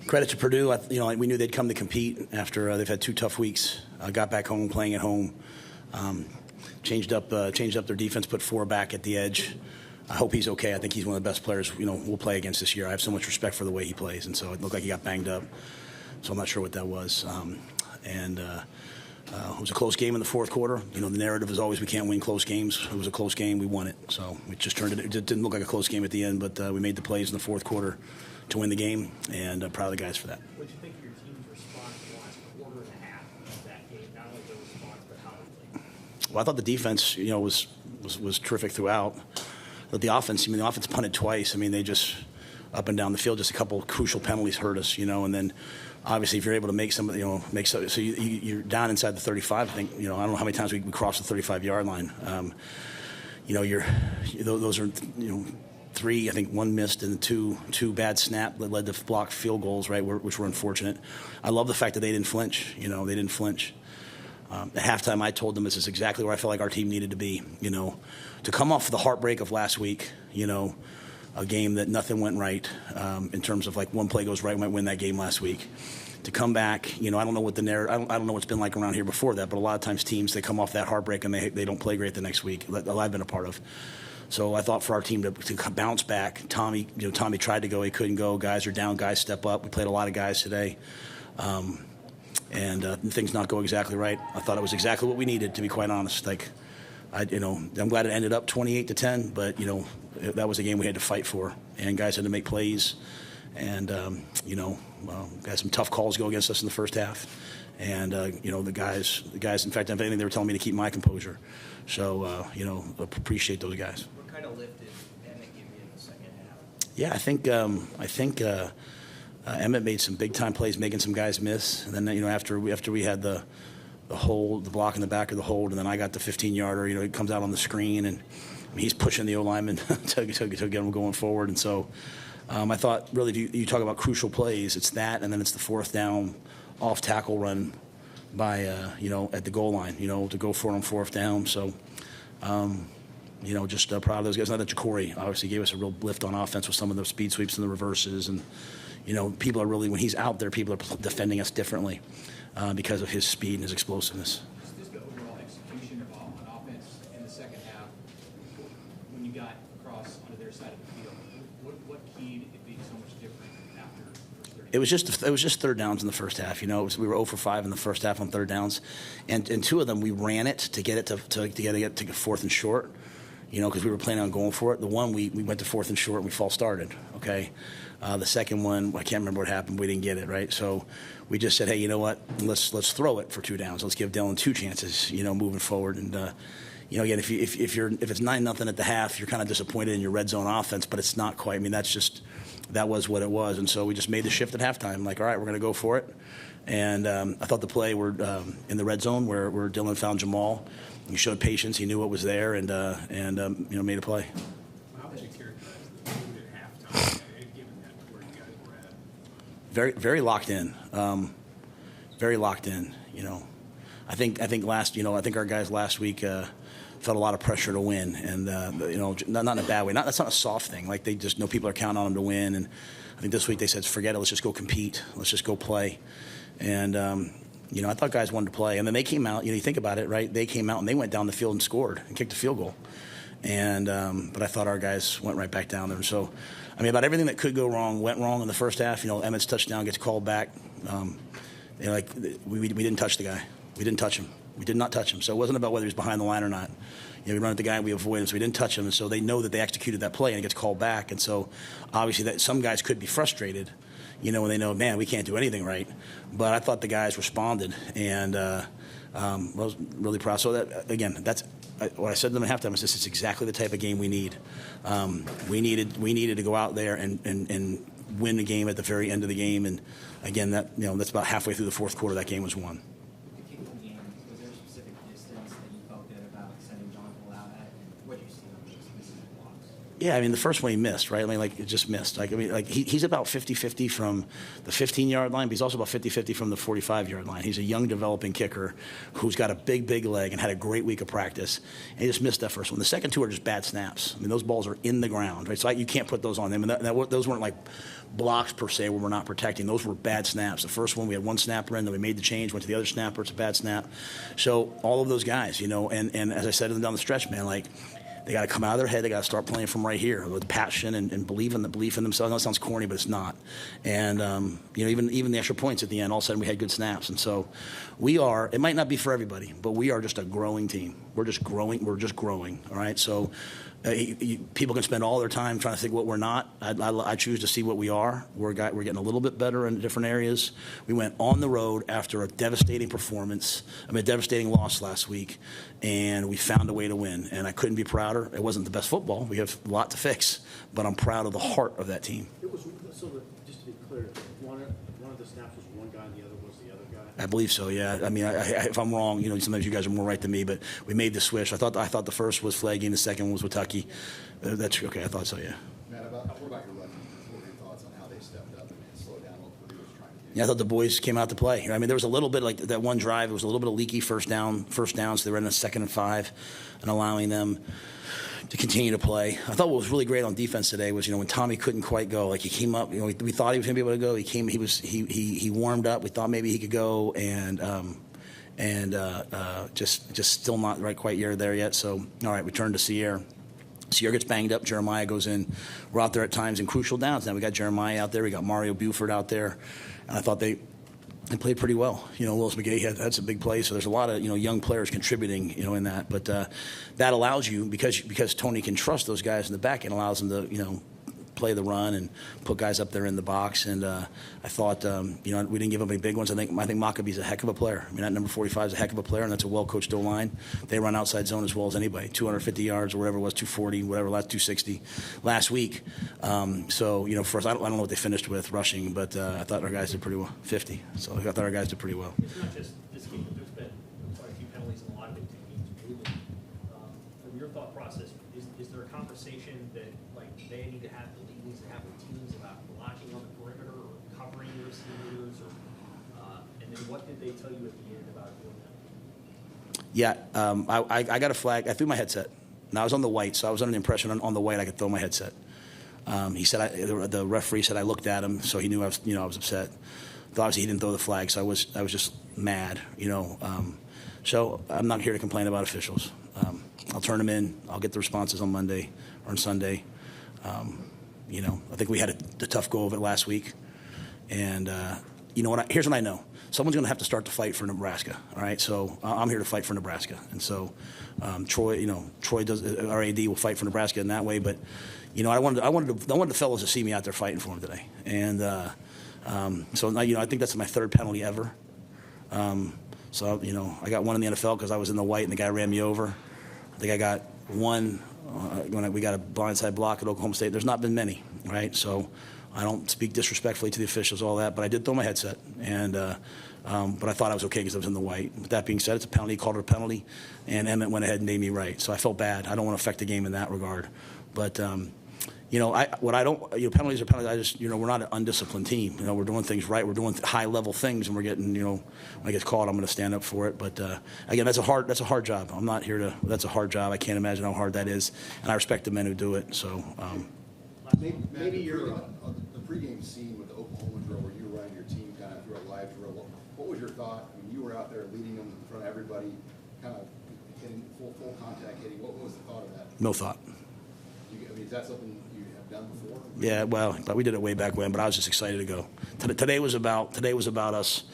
Credit to Purdue. We knew they'd come to compete after they've had 2 tough weeks. Got back home, playing at home. Changed up their defense, put 4 back at the edge. I hope he's okay. I think he's one of the best players we'll play against this year. I have so much respect for the way he plays, and so it looked like he got banged up. So I'm not sure what that was. It was a close game in the fourth quarter. The narrative is always we can't win close games. It was a close game. We won it. So we just turned it. It didn't look like a close game at the end, but we made the plays in the fourth quarter to win the game, and proud of the guys for that. What did you think of your team's response in the last quarter and a half of that game? Not only the response, but how they played. Well, I thought the defense, was terrific throughout. But the offense, the offense punted twice. They just up and down the field, just a couple of crucial penalties hurt us, and then obviously if you're able to make some, so you're down inside the 35. I think, I don't know how many times we crossed the 35-yard line. Those are, 3, I think 1 missed and 2 bad snap that led to blocked field goals, right, which were unfortunate. I love the fact that they didn't flinch. They didn't flinch. At halftime, I told them this is exactly where I felt like our team needed to be. To come off the heartbreak of last week, a game that nothing went right in terms of like one play goes right, we might win that game last week. To come back, I don't know what the narrative, I don't know what's been like around here before that, but a lot of times teams, they come off that heartbreak and they don't play great the next week, that I've been a part of. So I thought for our team to bounce back, Tommy tried to go, he couldn't go. Guys are down, guys step up. We played a lot of guys today. Things not go exactly right. I thought it was exactly what we needed, to be quite honest. I'm glad it ended up 28-10, but that was a game we had to fight for, and guys had to make plays, and got some tough calls go against us in the first half, and the guys. In fact, if anything, they were telling me to keep my composure. So appreciate those guys. What kind of lift did Emmett give you in the second half? Yeah, I think Emmett made some big time plays, making some guys miss, and then after we had the hold, the block in the back of the hold, and then I got the 15-yarder. He comes out on the screen, and he's pushing the O-lineman to get him going forward. And so I thought, really, if you talk about crucial plays, it's that, and then it's the 4th down off tackle run by at the goal line, to go for it on 4th down. So just proud of those guys. Now that Ja'Cory obviously gave us a real lift on offense with some of the speed sweeps and the reverses, and people are really, when he's out there, people are defending us differently because of his speed and his explosiveness. Just the overall execution on offense in the second half, when you got across onto their side of the field, what keyed it being so much different after the first 30? It was just 3rd downs in the first half. We were 0 for 5 in the first half on 3rd downs, and 2 of them we ran it to get it to 4th and short. Because we were planning on going for it. The one we went to 4th and short and we false started. Okay. The second one, I can't remember what happened. We didn't get it right. So we just said, hey, you know what? Let's throw it for 2 downs. Let's give Dylan 2 chances. Moving forward. And again, if it's 9-0 at the half, you're kind of disappointed in your red zone offense, but it's not quite. That was what it was. And so we just made the shift at halftime. Like, all right, we're going to go for it. And I thought the play were in the red zone where Dylan found Jamal. He showed patience. He knew what was there, and made a play. How would you characterize the mood at halftime, given that where you guys were at? Very, very locked in. Very locked in. I think our guys last week felt a lot of pressure to win, and not in a bad way. That's not a soft thing. Like, they just know people are counting on them to win, and I think this week they said, forget it. Let's just go compete. Let's just go play, and. I thought guys wanted to play. And then they came out, you think about it, right? They came out and they went down the field and scored and kicked a field goal. And but I thought our guys went right back down there. So, about everything that could go wrong went wrong in the first half. Emmett's touchdown gets called back. We didn't touch the guy. We didn't touch him. We did not touch him. So it wasn't about whether he was behind the line or not. We run at the guy and we avoid him, so we didn't touch him. And so they know that they executed that play and it gets called back. And so obviously that some guys could be frustrated, when they know, man, we can't do anything right. But I thought the guys responded, and I was really proud. So that, again, that's what I said to them at halftime. Is this is exactly the type of game we need. We needed to go out there and win the game at the very end of the game. And again, that's about halfway through the fourth quarter. That game was won. The kicking game, was there a specific distance that you felt good about sending Jonathan out at? And what did you see on those specific blocks? Yeah, I mean, the first one he missed, right? I mean, like, it just missed. He's about 50-50 from the 15-yard line, but he's also about 50-50 from the 45-yard line. He's a young, developing kicker who's got a big leg and had a great week of practice, and he just missed that first one. The second two are just bad snaps. I mean, those balls are in the ground, right? So you can't put those on them. And those weren't like blocks per se where we're not protecting. Those were bad snaps. The first one, we had one snapper in, then we made the change, went to the other snapper. It's a bad snap. So all of those guys, and as I said down the stretch, man, like, they got to come out of their head. They got to start playing from right here with passion and belief in themselves. I know it sounds corny, but it's not. And even the extra points at the end, all of a sudden we had good snaps. And so we are. It might not be for everybody, but we are just a growing team. We're just growing. All right. So people can spend all their time trying to think what we're not. I choose to see what we are. We're getting a little bit better in different areas. We went on the road after a devastating a devastating loss last week, and we found a way to win. And I couldn't be prouder. It wasn't the best football. We have a lot to fix, but I'm proud of the heart of that team. It was just to be clear, one of the snaps was one guy, and the other was the other guy. I believe so. Yeah. I mean, if I'm wrong, sometimes you guys are more right than me, but we made the switch. I thought the first was Flaggy, the second one was Wittucky. That's okay. I thought so. Yeah. Matt, what about your run? What were your thoughts on how they stepped up and slowed down what Purdue was trying to do? Yeah, I thought the boys came out to play. I mean, there was a little bit like that one drive. It was a little bit of leaky first down, so they were in a 2nd and 5, and allowing them to continue to play. I thought what was really great on defense today was, when Tommy couldn't quite go, like he came up, we thought he was going to be able to go. He warmed up. We thought maybe he could go, and just still not quite there yet. So, all right, we turned to Sierra. Sierra gets banged up. Jeremiah goes in. We're out there at times in crucial downs. Now we got Jeremiah out there. We got Mario Buford out there. And I thought they played pretty well. Willis McGahee had some big plays, so there's a lot of young players contributing in that. But that allows you, because Tony can trust those guys in the back, it allows them to play the run and put guys up there in the box. And I thought we didn't give up any big ones. I think Maccabee's a heck of a player. I mean, that number 45 is a heck of a player, and that's a well-coached O-line. They run outside zone as well as anybody. 250 yards or whatever it was, 240, whatever, last 260 last week. So for us, I don't know what they finished with rushing, but I thought our guys did pretty well. 50. So I thought our guys did pretty well. It's not just this game, but there's been quite a few penalties in a lot of big teams moving. From your thought process, is there a conversation that they need to have, the league needs to have with teams about blocking on the perimeter or covering the receivers, and then what did they tell you at the end about doing that? Yeah, I got a flag. I threw my headset. Now I was on the white, so I was under the impression on the white I could throw my headset. He said the referee said I looked at him, so he knew I was upset. But obviously he didn't throw the flag, so I was just mad, So I'm not here to complain about officials. I'll turn them in. I'll get the responses on Monday or on Sunday. I think we had a tough go of it last week, and here's what I know: someone's going to have to start to fight for Nebraska. All right, so I'm here to fight for Nebraska, and so Troy does. Our AD will fight for Nebraska in that way. But I wanted the fellows to see me out there fighting for them today, and so I think that's my 3rd penalty ever. So I got one in the NFL because I was in the white and the guy ran me over. I think I got one. When we got a blindside block at Oklahoma State. There's not been many, right? So I don't speak disrespectfully to the officials, all that, but I did throw my headset, and but I thought I was okay because I was in the white. With that being said, it's a penalty. He called it a penalty, and Emmett went ahead and made me right. So I felt bad. I don't want to affect the game in that regard. But penalties are penalties. I just we're not an undisciplined team. We're doing things right. We're doing high level things, and we're getting when I get caught, I'm going to stand up for it. But again, that's a hard job. I'm not here to. That's a hard job. I can't imagine how hard that is, and I respect the men who do it. So maybe you're on the pregame scene with the Oklahoma drill where you were running your team kind of through a live drill. What was your thought? I mean, you were out there leading them in front of everybody, kind of hitting full contact hitting. What was the thought of that? no thought. Is that something you have done before? Yeah, well, but we did it way back when. But I was just excited to go. Today was about us.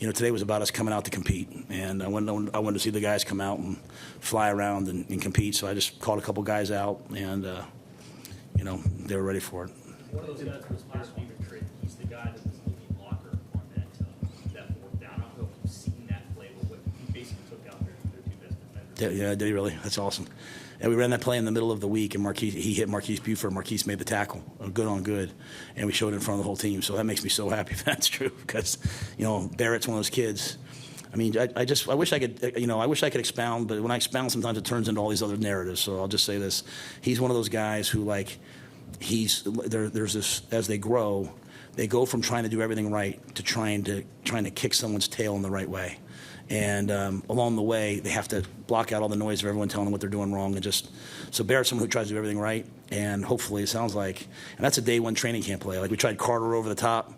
Today was about us coming out to compete, and I wanted to see the guys come out and fly around and compete. So I just called a couple guys out, and they were ready for it. One of those guys was last week with Trick. He's the guy that was leading blocker on that 4th down. I don't know if you've seen that play, but he basically took out their 2 best defenders. Yeah, did he really? That's awesome. And we ran that play in the middle of the week, and he hit Marquise Buford. Marquise made the tackle, good on good, and we showed it in front of the whole team. So that makes me so happy if that's true, because Barrett's one of those kids I mean, I wish I could, I wish I could expound, but when I expound, sometimes it turns into all these other narratives. So I'll just say this: he's one of those guys who, like, there's this, as they grow, they go from trying to do everything right to trying to kick someone's tail in the right way. And along the way, they have to block out all the noise of everyone telling them what they're doing wrong. And so Barrett's someone who tries to do everything right. And hopefully, it sounds like, and that's a day one training camp play. Like, we tried Carter over the top.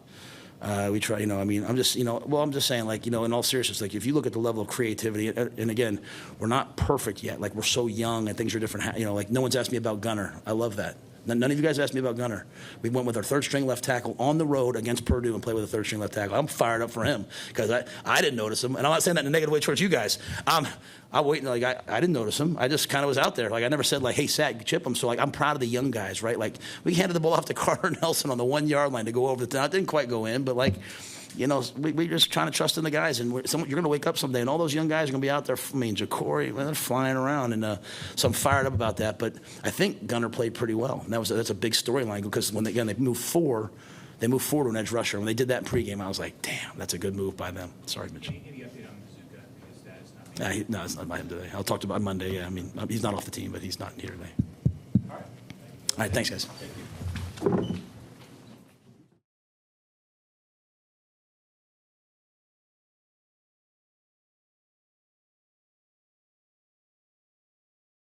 We try, I'm just saying, like, in all seriousness, like, if you look at the level of creativity, and again, we're not perfect yet. Like, we're so young and things are different. Like, no one's asked me about Gunner. I love that. None of you guys asked me about Gunner. We went with our third-string left tackle on the road against Purdue and played with a third-string left tackle. I'm fired up for him because I didn't notice him, and I'm not saying that in a negative way towards you guys. I'm waiting. Like, I didn't notice him. I just kind of was out there. Like, I never said, like, hey, Sat, chip him. So, like, I'm proud of the young guys, right? Like, we handed the ball off to Carter Nelson on the 1 yard line to go over the top. It didn't quite go in, but, like, we're just trying to trust in the guys. And you're going to wake up someday, and all those young guys are going to be out there. I mean, Ja'Cory, they're flying around. And so I'm fired up about that. But I think Gunner played pretty well. And that's a big storyline because when they moved forward to an edge rusher. When they did that in pregame, I was like, damn, that's a good move by them. Sorry, Mitch. Any update on Mazuka? His status? No, it's not by him today. I'll talk to him on Monday. Yeah, I mean, he's not off the team, but he's not here today. All right. All right, thanks, guys.